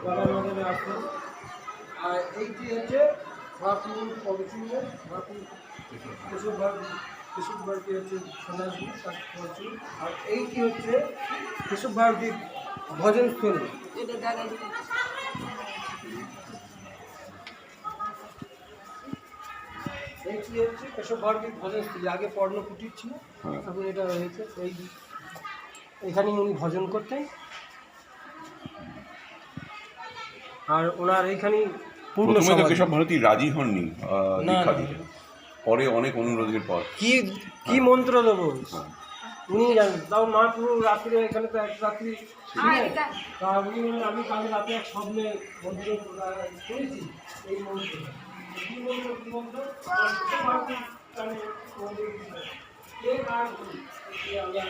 বাবার মাধ্যমে আসতো। আর এইটি হচ্ছে মহাপুর পঞ্চমের মহাপুর কেশব ভারতী হচ্ছে সন্ন্যাসী তার পঞ্চম। আর এইটি হচ্ছে কেশব ভারতীর ভজনস্থলী। এইটি হচ্ছে কেশব ভারতীর ভজনস্থলী, আগে পর্ণকুটির ছিল, এখন এটা রয়েছে। এইখানেই উনি ভজন করতেন। আর ওনার এইখানেই পূর্ণ সমাধি। কেশব ভারতী রাজি হননি দীক্ষা দিতে, পরে অনেক অনুরোধের পর কি মন্ত্র দেবো উনি জানেন। তাও মা পুরো রাত্রে এখানে তো এক রাত্রি ছিলেন। তা উনি আমি কাল রাতে এক স্বপ্নে মন্দিরে শুনেছি এই মন্ত্র। কি মন্ত্র কি মন্ত্র মন্দির কে কার আমরা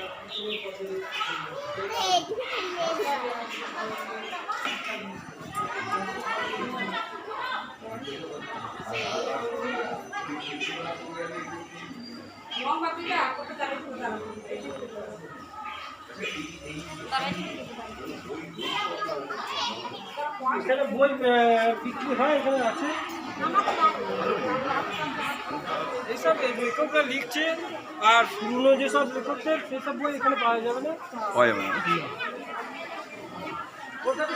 এখানে বই বিক্রি হয়, এখানে আছে এইসব লেখকরা লিখছে। আর পুরনো যেসব লেখকদের সেসব বই এখানে পাওয়া যাবে না, পাওয়া যাবে না। ওটাতে